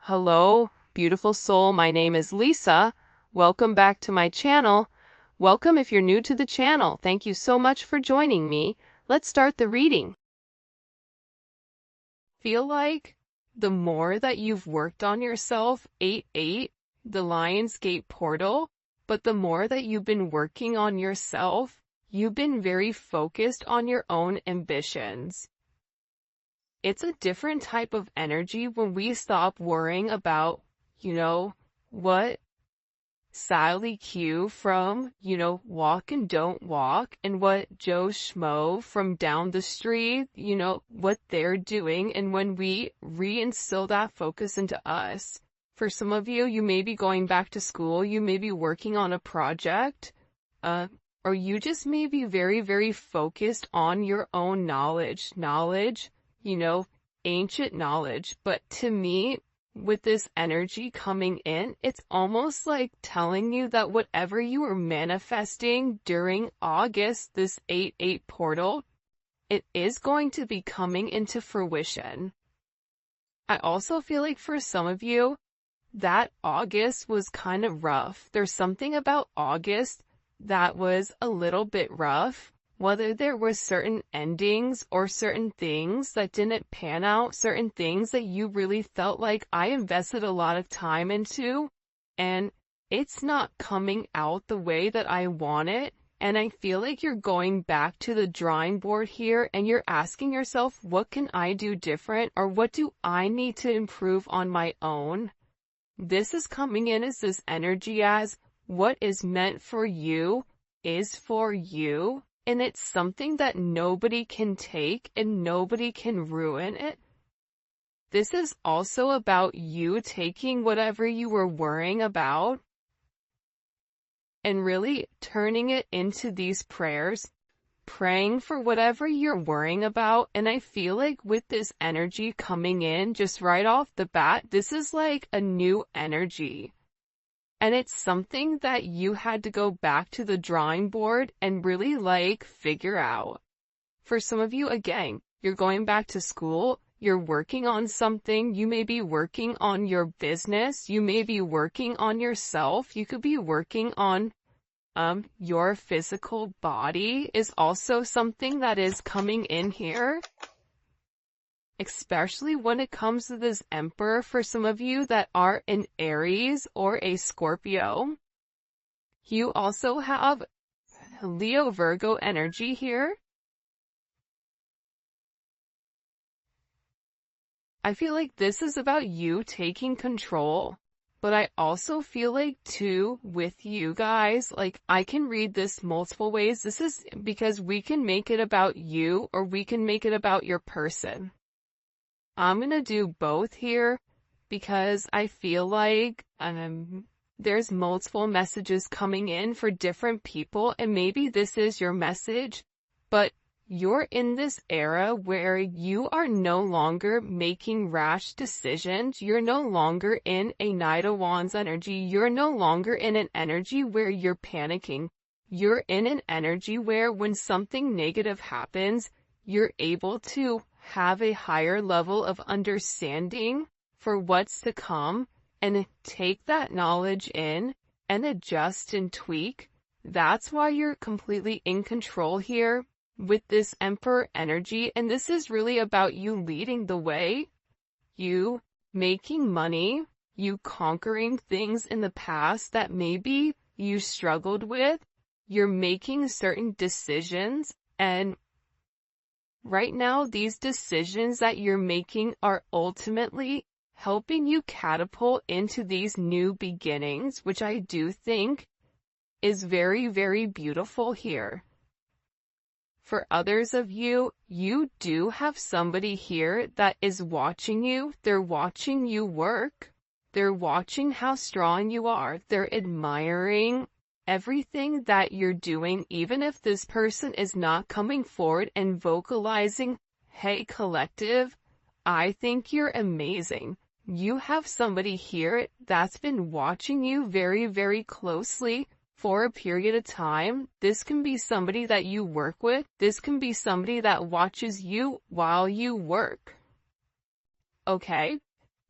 Hello, beautiful soul. My name is Lisa. Welcome back to my channel. Welcome if you're new to the channel. Thank you so much for joining me. Let's start the reading. Feel like the more that you've worked on yourself, 8-8, the Lionsgate portal, but the more that you've been working on yourself, you've been very focused on your own ambitions. It's a different type of energy when we stop worrying about, what Sally Q from, Walk and Don't Walk, and what Joe Schmo from down the street, what they're doing. And when we reinstill that focus into us, for some of you, you may be going back to school, you may be working on a project, or you just may be very, very focused on your own knowledge, ancient knowledge. But to me, with this energy coming in, it's almost like telling you that whatever you were manifesting during August, this 8-8 portal, it is going to be coming into fruition. I also feel like for some of you, that August was kind of rough. There's something about August that was a little bit rough. Whether there were certain endings or certain things that didn't pan out, certain things that you really felt like I invested a lot of time into, and it's not coming out the way that I want it. And I feel like you're going back to the drawing board here and you're asking yourself, what can I do different, or what do I need to improve on my own? This is coming in as this energy as what is meant for you is for you. And it's something that nobody can take and nobody can ruin it. This is also about you taking whatever you were worrying about and really turning it into these prayers, praying for whatever you're worrying about. And I feel like with this energy coming in just right off the bat, this is like a new energy. And it's something that you had to go back to the drawing board and really figure out. For some of you, again, you're going back to school, you're working on something, you may be working on your business, you may be working on yourself, you could be working on your physical body is also something that is coming in here. Especially when it comes to this Emperor, for some of you that are an Aries or a Scorpio. You also have Leo Virgo energy here. I feel like this is about you taking control, but I also feel like too with you guys, I can read this multiple ways. This is because we can make it about you or we can make it about your person. I'm going to do both here because I feel like there's multiple messages coming in for different people, and maybe this is your message, but you're in this era where you are no longer making rash decisions. You're no longer in a Knight of Wands energy. You're no longer in an energy where you're panicking. You're in an energy where when something negative happens, you're able to have a higher level of understanding for what's to come and take that knowledge in and adjust and tweak. That's why you're completely in control here with this Emperor energy. And this is really about you leading the way, you making money, you conquering things in the past that maybe you struggled with. You're making certain decisions, and right now, these decisions that you're making are ultimately helping you catapult into these new beginnings, which I do think is very, very beautiful here. For others of you, you do have somebody here that is watching you. They're watching you work. They're watching how strong you are. They're admiring everything that you're doing, even if this person is not coming forward and vocalizing, hey collective, I think you're amazing. You have somebody here that's been watching you very, very closely for a period of time. This can be somebody that you work with. This can be somebody that watches you while you work. Okay?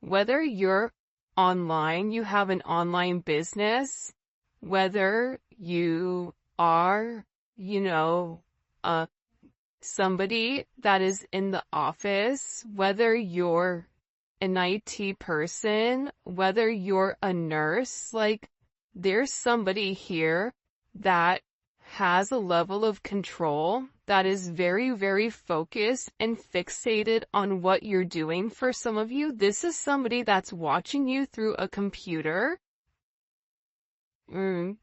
Whether you're online, you have an online business, whether you are, you know, somebody that is in the office, whether you're an IT person, whether you're a nurse, like there's somebody here that has a level of control that is very, very focused and fixated on what you're doing. For some of you, this is somebody that's watching you through a computer, through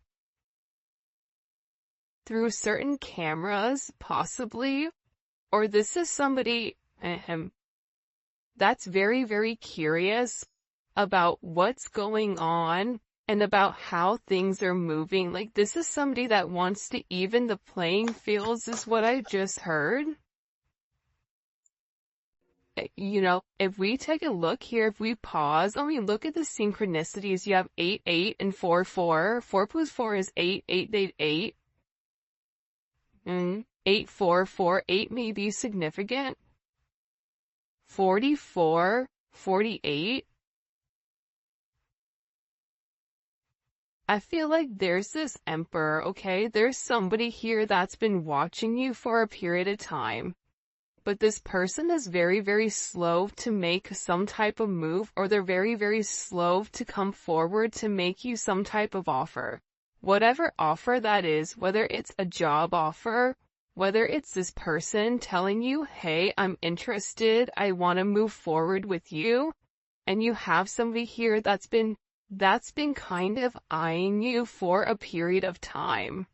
certain cameras, possibly, or this is somebody that's very, very curious about what's going on and about how things are moving. Like this is somebody that wants to even the playing fields, is what I just heard. You know, if we take a look here, if we pause and we look at the synchronicities, you have 8, 8, and 4, 4. 4 plus 4 is 8, 8, 8, 8. 8, 4, 4, 8 may be significant. 44, 48. I feel like there's this emperor, okay? There's somebody here that's been watching you for a period of time. But this person is very, very slow to make some type of move, or they're very, very slow to come forward to make you some type of offer. Whatever offer that is, whether it's a job offer, whether it's this person telling you, hey, I'm interested, I want to move forward with you, and you have somebody here that's been kind of eyeing you for a period of time.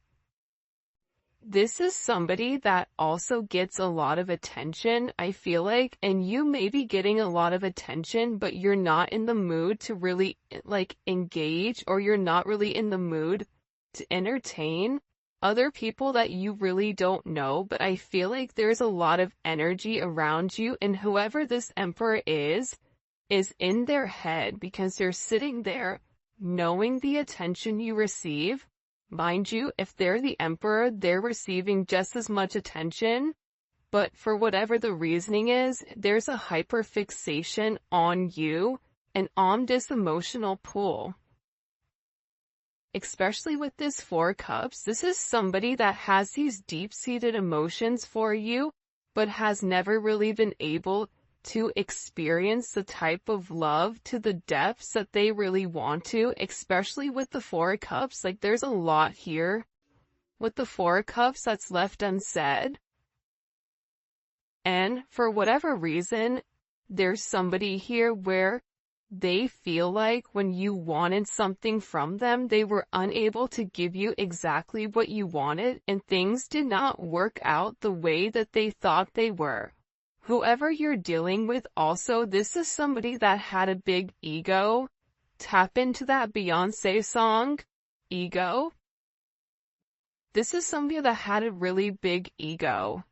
This is somebody that also gets a lot of attention, I feel like, and you may be getting a lot of attention, but you're not in the mood to really, like, engage, or you're not really in the mood to entertain other people that you really don't know. But I feel like there's a lot of energy around you, and whoever this emperor is in their head, because they're sitting there knowing the attention you receive. Mind you, if they're the emperor, they're receiving just as much attention, but for whatever the reasoning is, there's a hyperfixation on you and on this emotional pull. Especially with this 4 cups, this is somebody that has these deep-seated emotions for you, but has never really been able to experience the type of love to the depths that they really want to, especially with the 4 cups. Like there's a lot here with the 4 cups that's left unsaid. And for whatever reason, there's somebody here where they feel like when you wanted something from them, they were unable to give you exactly what you wanted, and things did not work out the way that they thought they were. Whoever you're dealing with also, this is somebody that had a big ego. Tap into that Beyonce song, Ego. This is somebody that had a really big ego.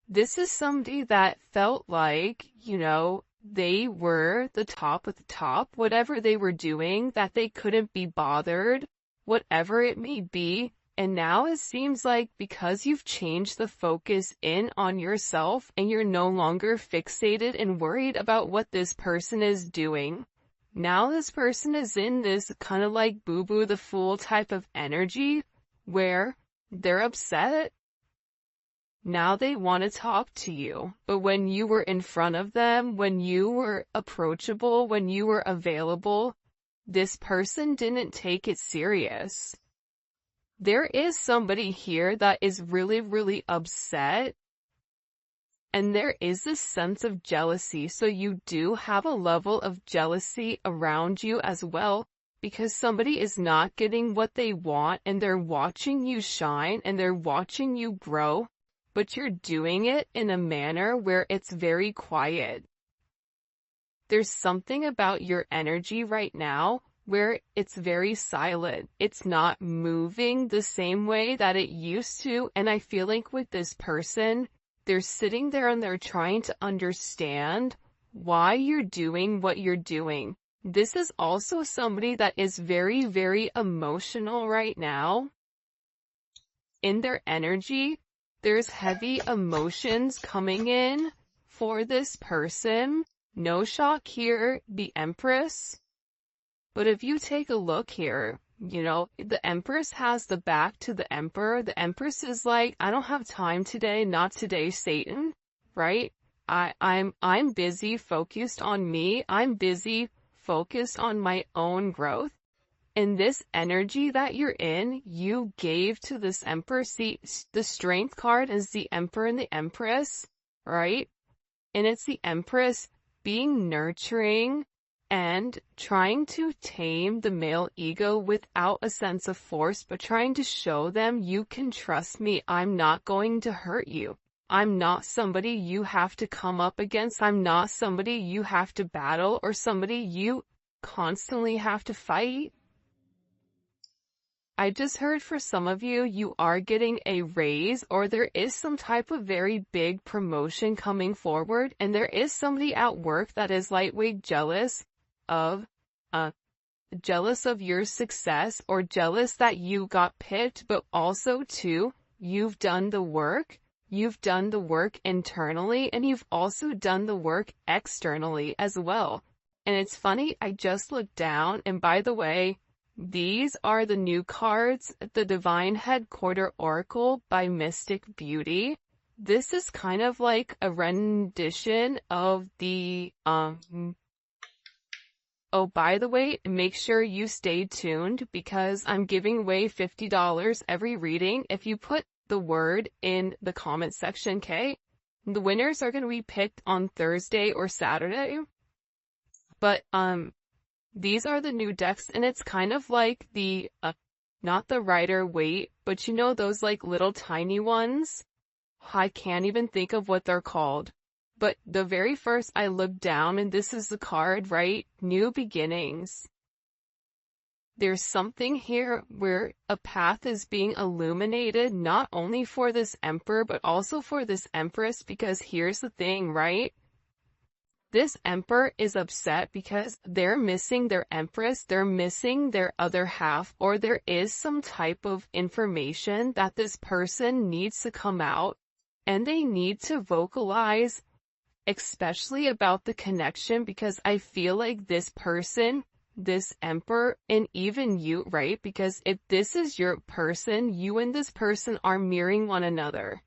This is somebody that felt like, you know, they were the top of the top, whatever they were doing, that they couldn't be bothered, whatever it may be. And now it seems like because you've changed the focus in on yourself and you're no longer fixated and worried about what this person is doing, now this person is in this kind of like boo-boo the fool type of energy where they're upset. Now they want to talk to you, but when you were in front of them, when you were approachable, when you were available, this person didn't take it serious. There is somebody here that is really, really upset, and there is this sense of jealousy. So you do have a level of jealousy around you as well, because somebody is not getting what they want, and they're watching you shine, and they're watching you grow, but you're doing it in a manner where it's very quiet. There's something about your energy right now where it's very silent. It's not moving the same way that it used to. And I feel like with this person, they're sitting there and they're trying to understand why you're doing what you're doing. This is also somebody that is very, very emotional right now. In their energy, there's heavy emotions coming in for this person. No shock here, the Empress. But if you take a look here, you know, the Empress has the back to the Emperor. The Empress is like, I don't have time today, not today, Satan, right? I'm busy, focused on me. I'm busy, focused on my own growth. And this energy that you're in, you gave to this Emperor. See, the Strength card is the Emperor and the Empress, right? And it's the Empress being nurturing and trying to tame the male ego without a sense of force, but trying to show them, you can trust me. I'm not going to hurt you. I'm not somebody you have to come up against. I'm not somebody you have to battle or somebody you constantly have to fight. I just heard for some of you, you are getting a raise or there is some type of very big promotion coming forward, and there is somebody at work that is lightweight jealous of your success or jealous that you got picked, but also too, you've done the work. You've done the work internally and you've also done the work externally as well. And it's funny, I just looked down, and by the way, these are the new cards, the Divine Headquarter Oracle by Mystic Beauty. This is kind of like a rendition of the, oh, by the way, make sure you stay tuned because I'm giving away $50 every reading. If you put the word in the comment section, okay? The winners are going to be picked on Thursday or Saturday. But, these are the new decks, and it's kind of like the, not the Rider-Waite, but you know those like little tiny ones? I can't even think of what they're called. But the very first I looked down, and this is the card, right? New beginnings. There's something here where a path is being illuminated, not only for this Emperor, but also for this Empress, because here's the thing, right? This Emperor is upset because they're missing their Empress, they're missing their other half, or there is some type of information that this person needs to come out, and they need to vocalize, especially about the connection, because I feel like this person, this Emperor, and even you, right? Because if this is your person, you and this person are mirroring one another.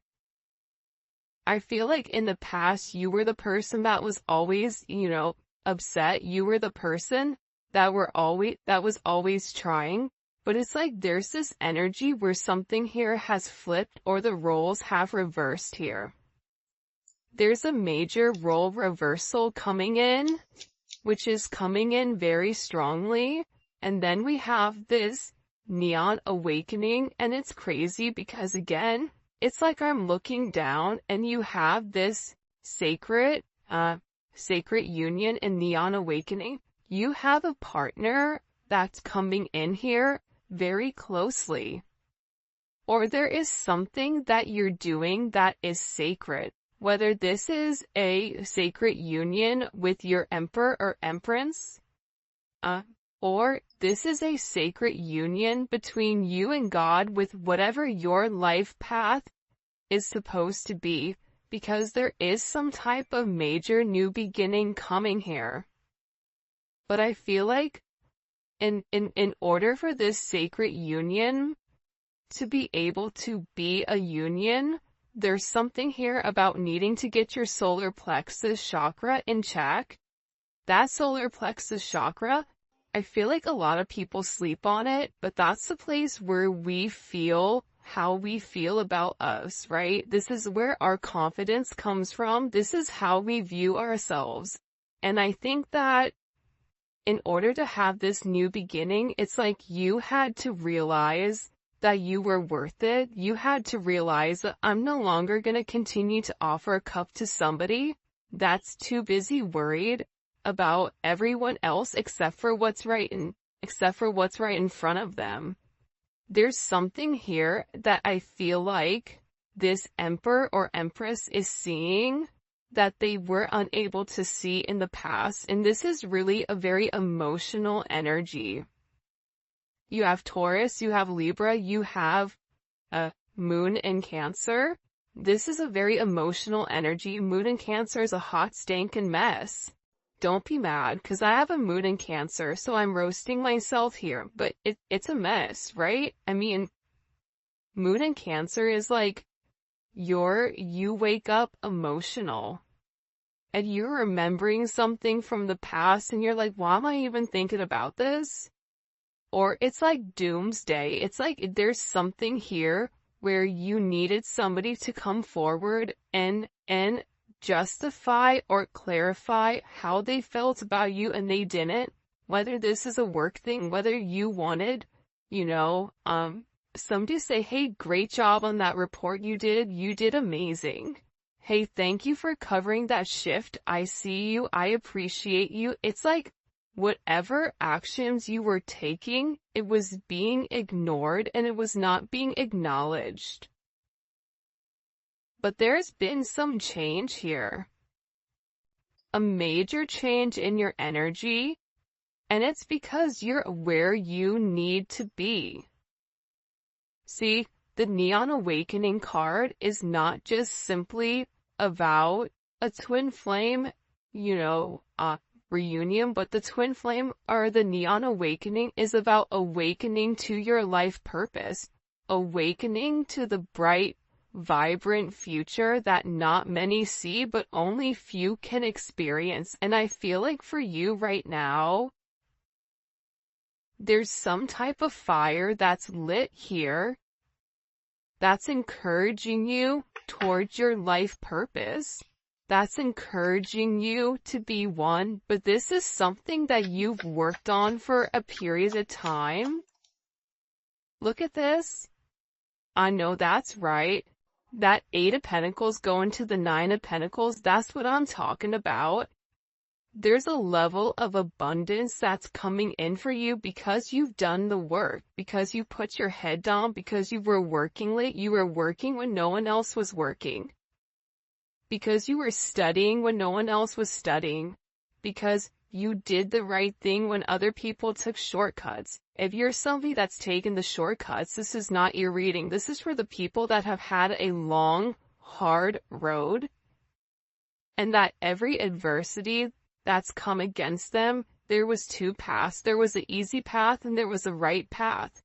I feel like in the past, you were the person that was always, you know, upset. You were the person that was always trying. But it's like there's this energy where something here has flipped or the roles have reversed here. There's a major role reversal coming in, which is coming in very strongly. And then we have this neon awakening, and it's crazy because again, it's like I'm looking down and you have this sacred union in neon awakening. You have a partner that's coming in here very closely. Or there is something that you're doing that is sacred. Whether this is a sacred union with your Emperor or Empress, or this is a sacred union between you and God with whatever your life path is supposed to be, because there is some type of major new beginning coming here. But I feel like in order for this sacred union to be able to be a union, there's something here about needing to get your solar plexus chakra in check. That solar plexus chakra, I feel like a lot of people sleep on it, but that's the place where we feel how we feel about us, right? This is where our confidence comes from. This is how we view ourselves. And I think that in order to have this new beginning, it's like you had to realize that you were worth it. You had to realize that I'm no longer going to continue to offer a cup to somebody that's too busy worried about everyone else except for what's right in front of them. There's something here that I feel like this Emperor or Empress is seeing that they were unable to see in the past, and this is really a very emotional energy. You have Taurus, you have Libra, you have Moon in Cancer. This is a very emotional energy. Moon in Cancer is a hot stinking mess. don't be mad, because I have a moon in Cancer, so I'm roasting myself here, but it's a mess, right? I mean, moon in Cancer is like, you wake up emotional, and you're remembering something from the past, and you're like, why am I even thinking about this? Or it's like doomsday. It's like there's something here where you needed somebody to come forward and justify or clarify how they felt about you, and they didn't. Whether this is a work thing, whether you wanted, somebody say, hey, great job on that report you did amazing. Hey, thank you for covering that shift. I see you. I appreciate you. It's like whatever actions you were taking, it was being ignored and it was not being acknowledged. But there's been some change here. A major change in your energy, and it's because you're where you need to be. See, the Neon Awakening card is not just simply about a twin flame, reunion, but the twin flame or the Neon Awakening is about awakening to your life purpose, awakening to the bright, vibrant future that not many see, but only few can experience. And I feel like for you right now, there's some type of fire that's lit here that's encouraging you towards your life purpose. That's encouraging you to be one, but this is something that you've worked on for a period of time. Look at this. I know that's right. That 8 of Pentacles going to the 9 of Pentacles, that's what I'm talking about. There's a level of abundance that's coming in for you because you've done the work, because you put your head down, because you were working late, you were working when no one else was working. Because you were studying when no one else was studying. Because you did the right thing when other people took shortcuts. If you're somebody that's taken the shortcuts, this is not your reading. This is for the people that have had a long, hard road. And that every adversity that's come against them, there was 2 paths. There was an easy path and there was a right path.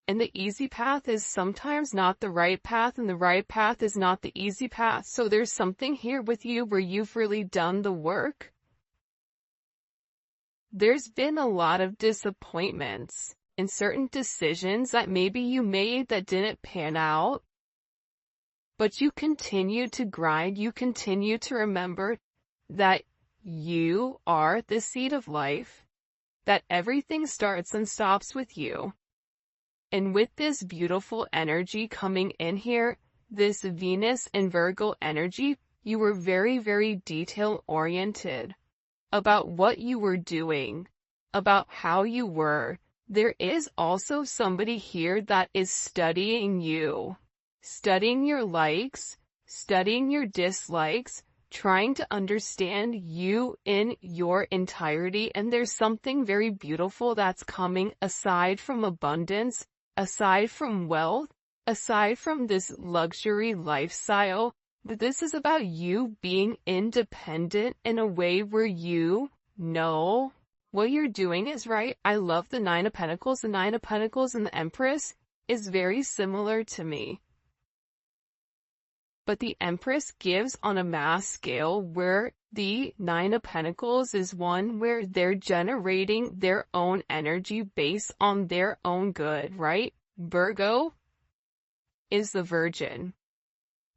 And the easy path is sometimes not the right path, and the right path is not the easy path. So there's something here with you where you've really done the work. There's been a lot of disappointments in certain decisions that maybe you made that didn't pan out. But you continue to grind. You continue to remember that you are the seed of life, that everything starts and stops with you. And with this beautiful energy coming in here, this Venus and Virgo energy, you were very, very detail-oriented about what you were doing, about how you were. There is also somebody here that is studying you, studying your likes, studying your dislikes, trying to understand you in your entirety. And there's something very beautiful that's coming aside from abundance, aside from wealth, aside from this luxury lifestyle. This is about you being independent in a way where you know what you're doing is right. I love the 9 of Pentacles. The 9 of Pentacles and the Empress is very similar to me. But the Empress gives on a mass scale, where the 9 of Pentacles is one where they're generating their own energy based on their own good, right? Virgo is the Virgin.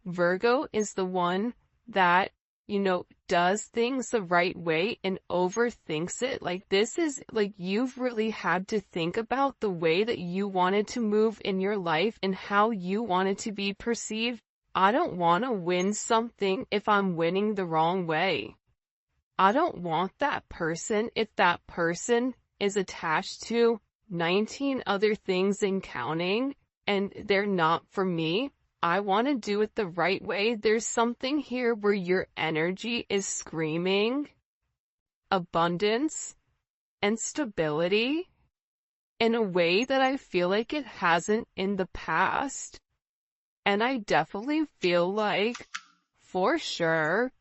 Virgo is the one that, does things the right way and overthinks it. Like, this is like you've really had to think about the way that you wanted to move in your life and how you wanted to be perceived. I don't want to win something if I'm winning the wrong way. I don't want that person if that person is attached to 19 other things and counting, and they're not for me. I want to do it the right way. There's something here where your energy is screaming abundance and stability in a way that I feel like it hasn't in the past. And I definitely feel like, for sure,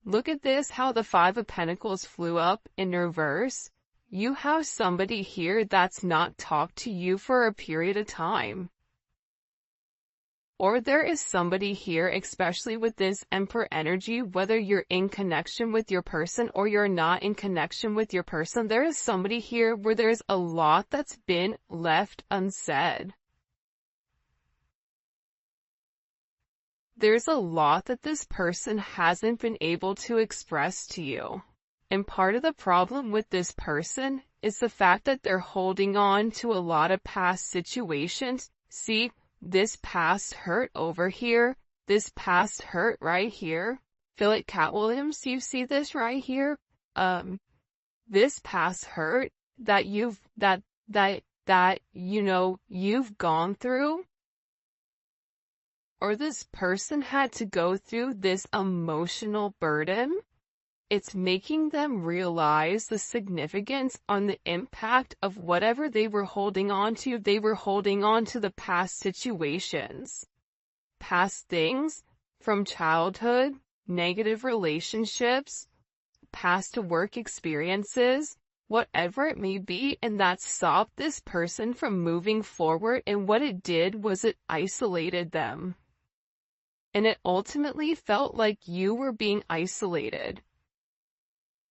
Look at this, how the Five of Pentacles flew up in reverse. You have somebody here that's not talked to you for a period of time. Or there is somebody here, especially with this Emperor energy, whether you're in connection with your person or you're not in connection with your person, there is somebody here where there's a lot that's been left unsaid. There's a lot that this person hasn't been able to express to you. And part of the problem with this person is the fact that they're holding on to a lot of past situations. See, this past hurt over here, this past hurt right here. Feel like Cat Williams, you see this right here? This past hurt that you've gone through, or this person had to go through this emotional burden. It's making them realize the significance on the impact of whatever they were holding on to. They were holding on to the past situations, past things from childhood, negative relationships, past work experiences, whatever it may be, and that stopped this person from moving forward. And what it did was it isolated them. And it ultimately felt like you were being isolated.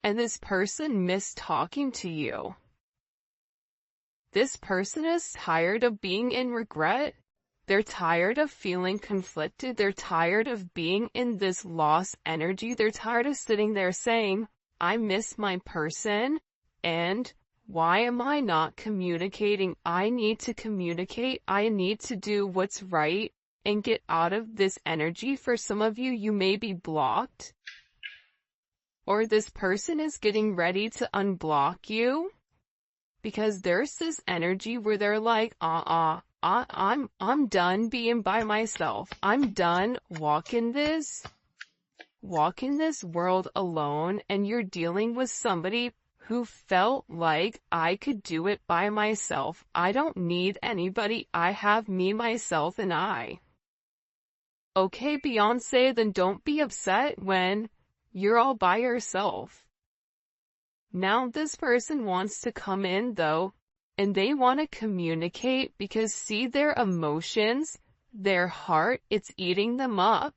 And this person missed talking to you. This person is tired of being in regret. They're tired of feeling conflicted. They're tired of being in this lost energy. They're tired of sitting there saying, I miss my person, and why am I not communicating? I need to communicate. I need to do what's right and get out of this energy. For some of you, you may be blocked. Or this person is getting ready to unblock you, because there's this energy where they're like, I'm done being by myself. I'm done walking this world alone. And you're dealing with somebody who felt like, I could do it by myself. I don't need anybody. I have me, myself, and I. Okay, Beyonce, then don't be upset when you're all by yourself. Now this person wants to come in though, and they want to communicate, because see, their emotions, their heart, it's eating them up.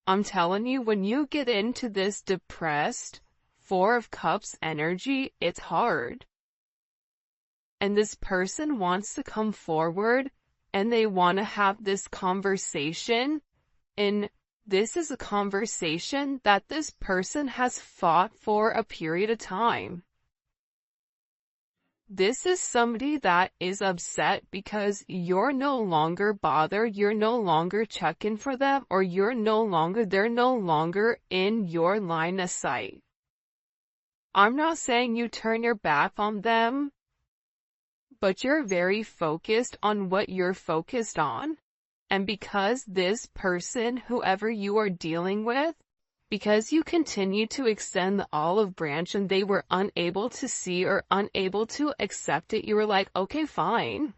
I'm telling you, when you get into this depressed Four of Cups energy, it's hard. And this person wants to come forward, and they want to have this conversation, and this is a conversation that this person has fought for a period of time. This is somebody that is upset because you're no longer bothered, you're no longer checking for them, or they're no longer in your line of sight. I'm not saying you turn your back on them, but you're very focused on what you're focused on. And because this person, whoever you are dealing with, because you continue to extend the olive branch and they were unable to see or unable to accept it, you were like, okay, fine.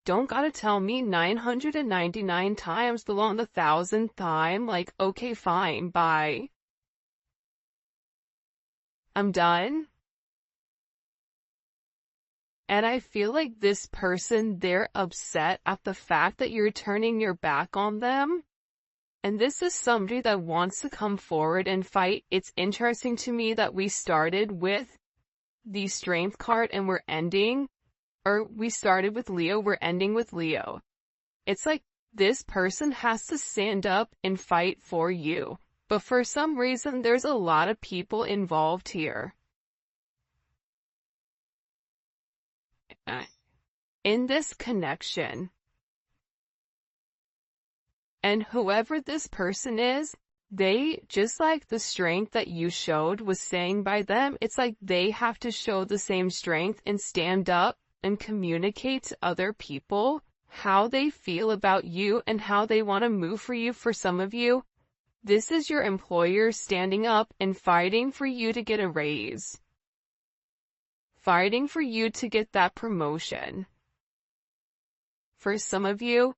Don't gotta tell me 999 times along the 1,000th time, like, okay, fine, bye. I'm done. And I feel like this person, they're upset at the fact that you're turning your back on them. And this is somebody that wants to come forward and fight. It's interesting to me that we started with the Strength card and we started with Leo, we're ending with Leo. It's like this person has to stand up and fight for you. But for some reason, there's a lot of people involved here. In this connection. And whoever this person is, they, just like the strength that you showed was saying by them, it's like they have to show the same strength and stand up and communicate to other people how they feel about you and how they want to move for you. For some of you, this is your employer standing up and fighting for you to get a raise. Fighting for you to get that promotion. For some of you,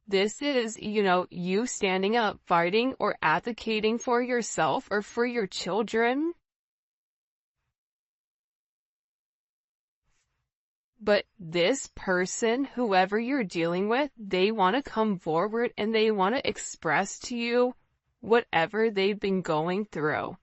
This is, you standing up, fighting, or advocating for yourself or for your children. But this person, whoever you're dealing with, they want to come forward and they want to express to you whatever they've been going through.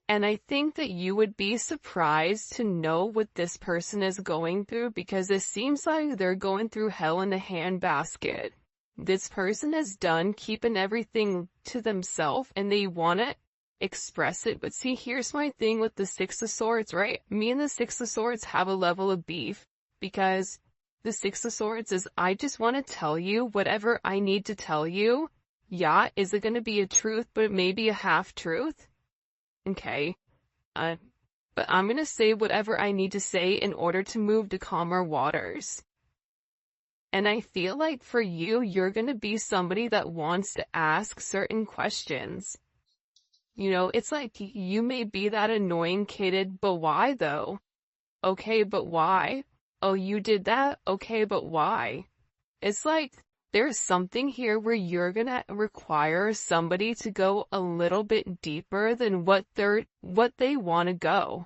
And I think that you would be surprised to know what this person is going through, because it seems like they're going through hell in a handbasket. This person is done keeping everything to themselves and they want to express it. But see, here's my thing with the Six of Swords, right? Me and the Six of Swords have a level of beef, because the Six of Swords is, I just want to tell you whatever I need to tell you. Yeah, is it going to be a truth, but it may be a half-truth? Okay. But I'm going to say whatever I need to say in order to move to calmer waters. And I feel like for you, you're going to be somebody that wants to ask certain questions. It's like you may be that annoying kid, but why though? Okay, but why? Oh, you did that? Okay, but why? It's like there's something here where you're gonna require somebody to go a little bit deeper than what they want to go.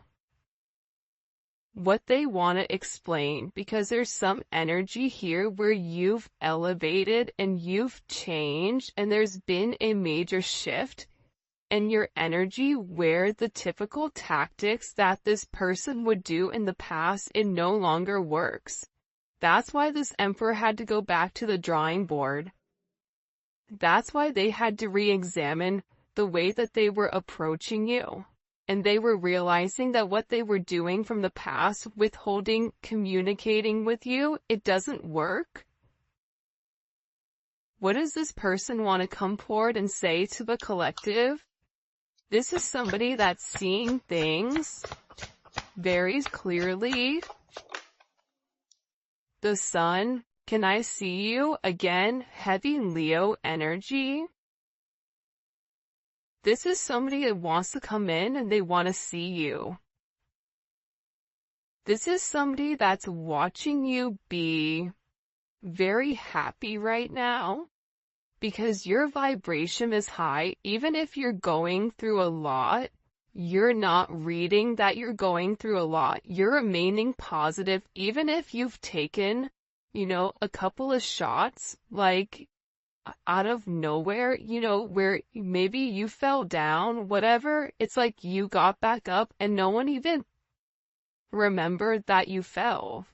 What they want to explain, because there's some energy here where you've elevated and you've changed and there's been a major shift in your energy where the typical tactics that this person would do in the past, it no longer works. That's why this Emperor had to go back to the drawing board. That's why they had to re-examine the way that they were approaching you. And they were realizing that what they were doing from the past, withholding, communicating with you, it doesn't work. What does this person want to come forward and say to the collective? This is somebody that's seeing things very clearly. The Sun, can I see you? Again, heavy Leo energy. This is somebody that wants to come in and they want to see you. This is somebody that's watching you be very happy right now, because your vibration is high. Even if you're going through a lot, you're not reading that you're going through a lot. You're remaining positive, even if you've taken, a couple of shots, like, out of nowhere, where maybe you fell down, whatever. It's like you got back up and no one even remembered that you fell.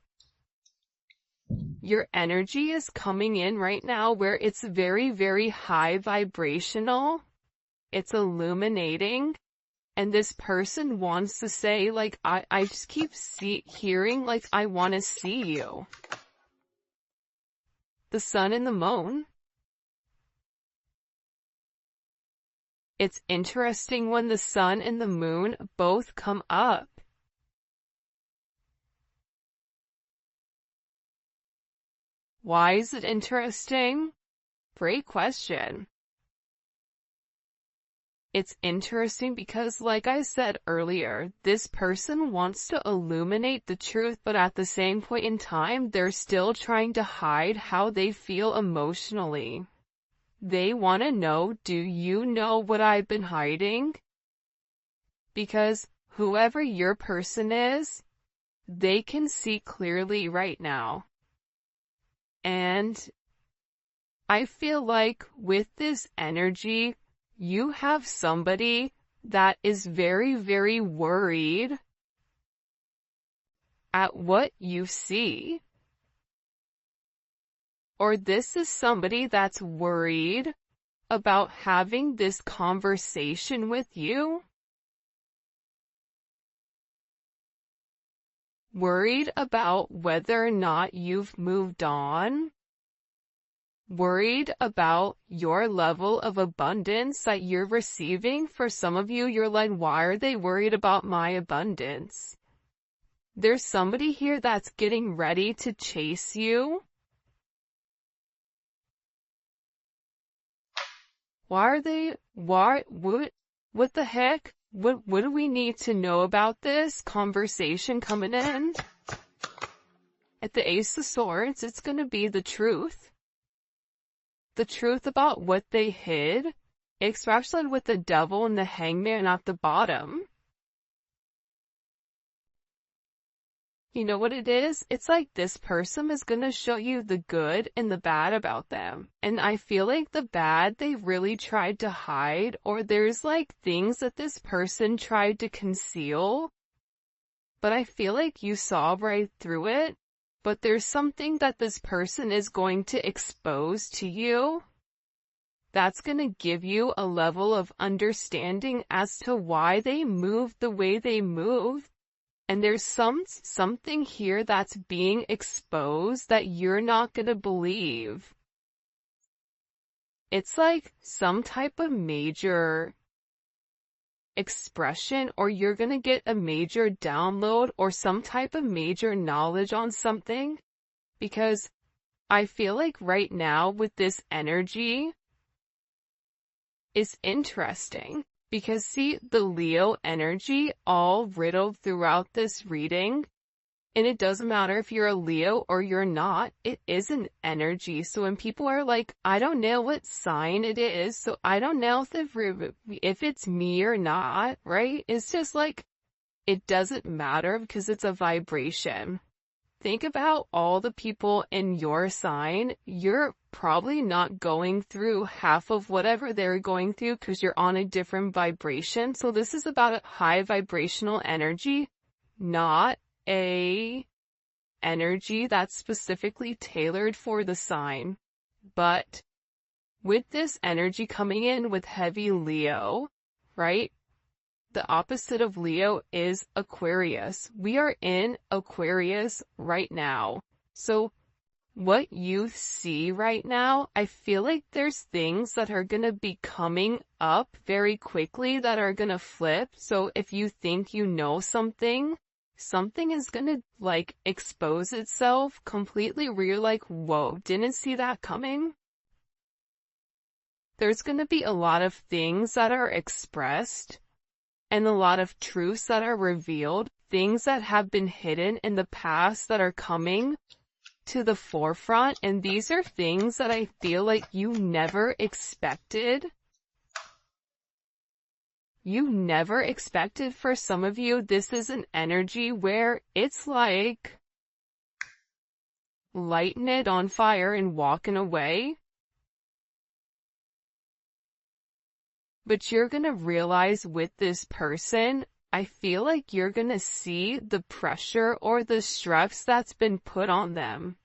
Your energy is coming in right now where it's very, very high vibrational. It's illuminating. And this person wants to say, like, I just keep hearing, like, I want to see you. The Sun and the Moon. It's interesting when the Sun and the Moon both come up. Why is it interesting? Great question. It's interesting because, like I said earlier, this person wants to illuminate the truth, but at the same point in time, they're still trying to hide how they feel emotionally. They want to know, do you know what I've been hiding? Because whoever your person is, they can see clearly right now. And I feel like with this energy, you have somebody that is very, very worried at what you see. Or this is somebody that's worried about having this conversation with you. Worried about whether or not you've moved on. Worried about your level of abundance that you're receiving. For some of you, you're like, why are they worried about my abundance? There's somebody here that's getting ready to chase you. What the heck? What do we need to know about this conversation coming in? At the Ace of Swords, it's going to be the truth. The truth about what they hid, especially with the Devil and the Hangman at the bottom. You know what it is? It's like this person is going to show you the good and the bad about them. And I feel like the bad they really tried to hide, or there's like things that this person tried to conceal. But I feel like you saw right through it. But there's something that this person is going to expose to you that's going to give you a level of understanding as to why they moved the way they moved. And there's something here that's being exposed that you're not going to believe. It's like some type of major expression, or you're going to get a major download or some type of major knowledge on something. Because I feel like right now with this energy is interesting. Because see, the Leo energy all riddled throughout this reading, and it doesn't matter if you're a Leo or you're not, it is an energy. So when people are like, I don't know what sign it is, so I don't know if it's me or not, right? It's just like, it doesn't matter because it's a vibration. Think about all the people in your sign. You're probably not going through half of whatever they're going through because you're on a different vibration. So this is about a high vibrational energy, not a energy that's specifically tailored for the sign. But with this energy coming in with heavy Leo, right? The opposite of Leo is Aquarius. We are in Aquarius right now. So what you see right now, I feel like there's things that are going to be coming up very quickly that are going to flip. So if you think you know something, something is going to like expose itself completely where you're like, whoa, didn't see that coming. There's going to be a lot of things that are expressed and a lot of truths that are revealed, things that have been hidden in the past that are coming to the forefront. And these are things that I feel like you never expected. You never expected. For some of you, this is an energy where it's like lighting it on fire and walking away. But you're going to realize with this person, I feel like you're going to see the pressure or the stress that's been put on them.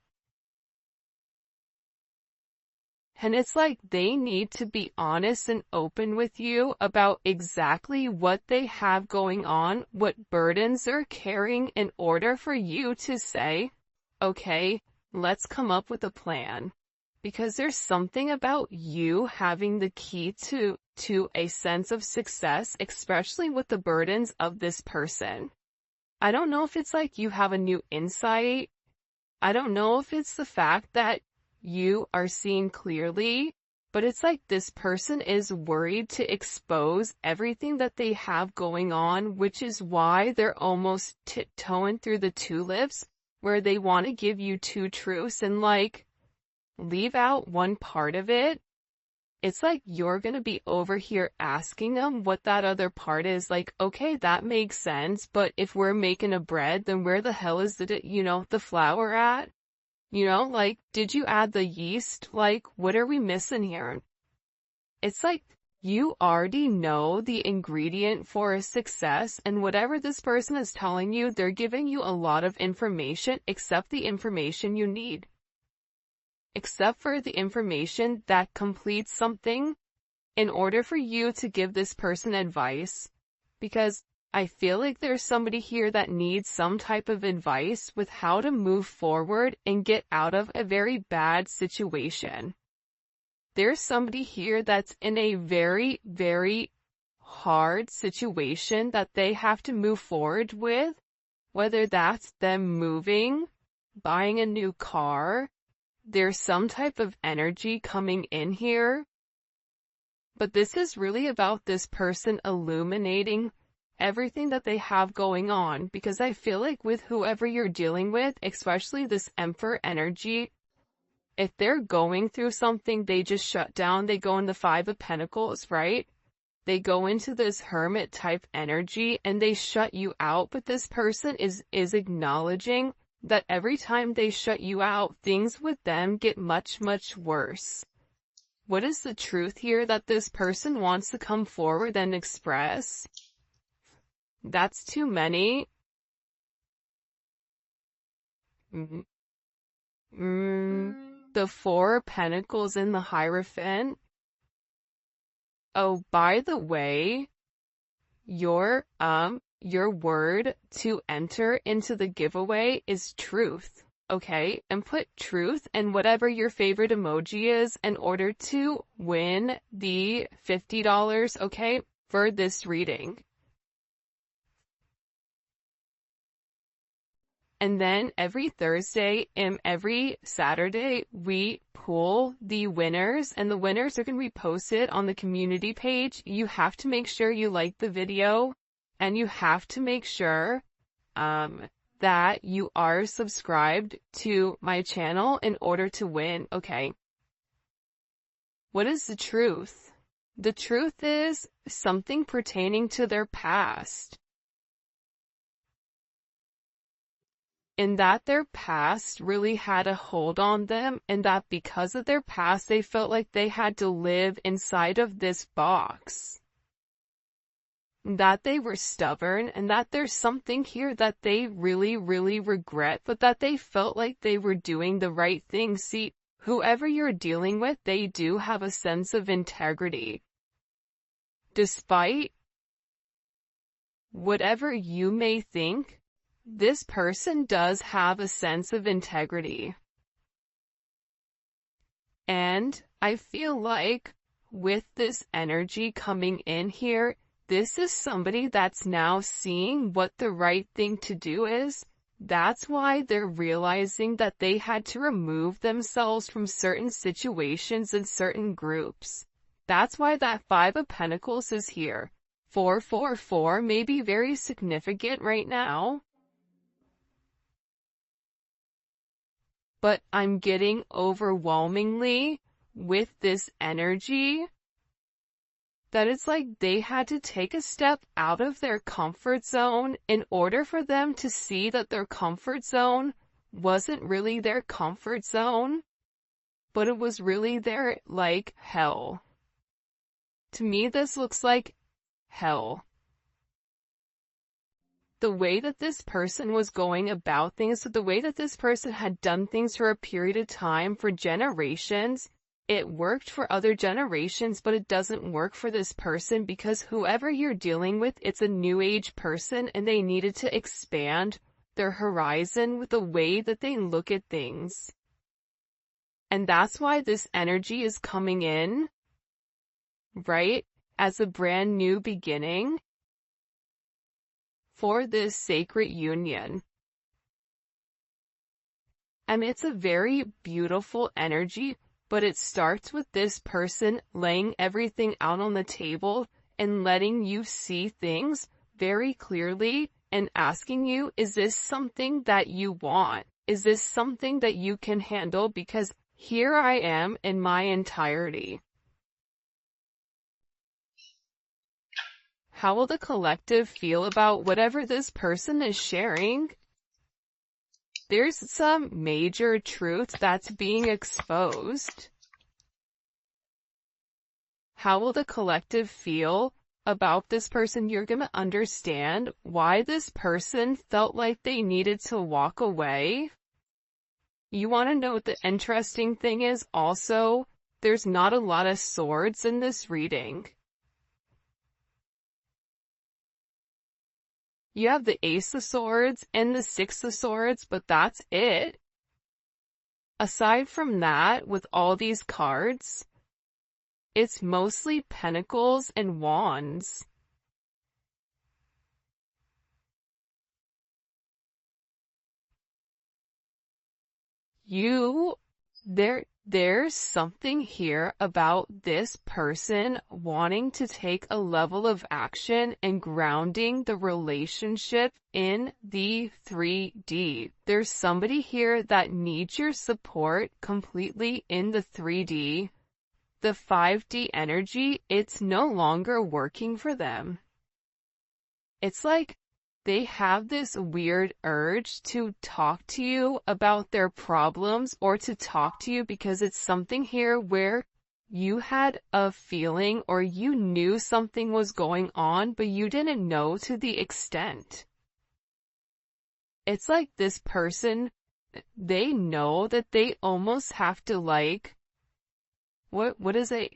And it's like they need to be honest and open with you about exactly what they have going on, what burdens they're carrying, in order for you to say, okay, let's come up with a plan. Because there's something about you having the key to a sense of success, especially with the burdens of this person. I don't know if it's like you have a new insight. I don't know if it's the fact that you are seeing clearly, but it's like this person is worried to expose everything that they have going on, which is why they're almost tiptoeing through the tulips, where they want to give you two truths and like leave out one part of it. It's like you're going to be over here asking them what that other part is. Like, okay, that makes sense, but if we're making a bread, then where the hell is the flour at? Like, did you add the yeast? Like, what are we missing here? It's like you already know the ingredient for a success, and whatever this person is telling you, they're giving you a lot of information, except the information you need. Except for the information that completes something in order for you to give this person advice. Because I feel like there's somebody here that needs some type of advice with how to move forward and get out of a very bad situation. There's somebody here that's in a very, very hard situation that they have to move forward with, whether that's them moving, buying a new car. There's some type of energy coming in here. But this is really about this person illuminating everything that they have going on, because I feel like with whoever you're dealing with, especially this Emperor energy, if they're going through something, they just shut down. They go in the Five of Pentacles, right? They go into this hermit type energy and they shut you out. But this person is acknowledging that every time they shut you out, things with them get much, much worse. What is the truth here that this person wants to come forward and express? That's too many. The Four of Pentacles in the Hierophant. Oh, by the way, your word to enter into the giveaway is truth. Okay, and put truth and whatever your favorite emoji is in order to win the $50, okay, for this reading. And then every Thursday and every Saturday, we pull the winners, and the winners are going to be posted on the community page. You have to make sure you like the video, and you have to make sure, that you are subscribed to my channel in order to win, okay? What is the truth? The truth is something pertaining to their past. In that their past really had a hold on them, and that because of their past, they felt like they had to live inside of this box. That they were stubborn, and that there's something here that they really, really regret, but that they felt like they were doing the right thing. See, whoever you're dealing with, they do have a sense of integrity. Despite whatever you may think, this person does have a sense of integrity. And I feel like with this energy coming in here, this is somebody that's now seeing what the right thing to do is. That's why they're realizing that they had to remove themselves from certain situations and certain groups. That's why that Five of Pentacles is here. 444 may be very significant right now. But I'm getting overwhelmingly with this energy that it's like they had to take a step out of their comfort zone in order for them to see that their comfort zone wasn't really their comfort zone, but it was really their, like, hell. To me, this looks like hell. The way that this person was going about things, the way that this person had done things for a period of time, for generations, it worked for other generations, but it doesn't work for this person because whoever you're dealing with, it's a new age person and they needed to expand their horizon with the way that they look at things. And that's why this energy is coming in, right, as a brand new beginning for this sacred union. And it's a very beautiful energy, but it starts with this person laying everything out on the table and letting you see things very clearly and asking you, is this something that you want? Is this something that you can handle? Because here I am in my entirety. How will the collective feel about whatever this person is sharing? There's some major truth that's being exposed. How will the collective feel about this person? You're going to understand why this person felt like they needed to walk away. You want to know what the interesting thing is? Also, there's not a lot of swords in this reading. You have the Ace of Swords and the Six of Swords, but that's it. Aside from that, with all these cards, it's mostly Pentacles and Wands. there's something here about this person wanting to take a level of action and grounding the relationship in the 3D. There's somebody here that needs your support completely in the 3D. The 5D energy, it's no longer working for them. It's like they have this weird urge to talk to you about their problems or to talk to you because it's something here where you had a feeling or you knew something was going on, but you didn't know to the extent. It's like this person, they know that they almost have to like, what is it?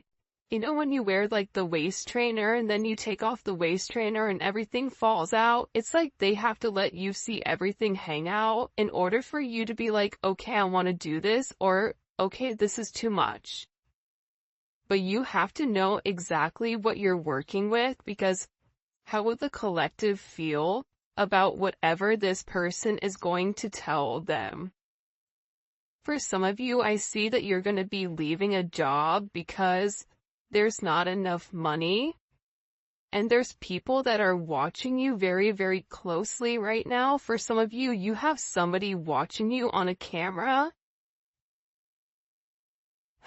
You know when you wear like the waist trainer and then you take off the waist trainer and everything falls out? It's like they have to let you see everything hang out in order for you to be like, okay, I want to do this, or okay, this is too much. But you have to know exactly what you're working with, because how would the collective feel about whatever this person is going to tell them? For some of you, I see that you're going to be leaving a job because there's not enough money, and there's people that are watching you very, very closely right now. For some of you, you have somebody watching you on a camera.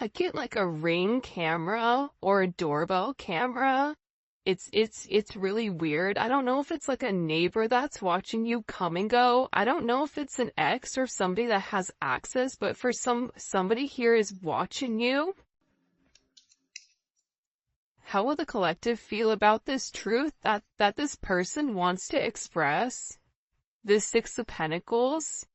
I get like a Ring camera or a doorbell camera. It's really weird. I don't know if it's like a neighbor that's watching you come and go. I don't know if it's an ex or somebody that has access, but for somebody here is watching you. How will the collective feel about this truth that this person wants to express? The Six of Pentacles.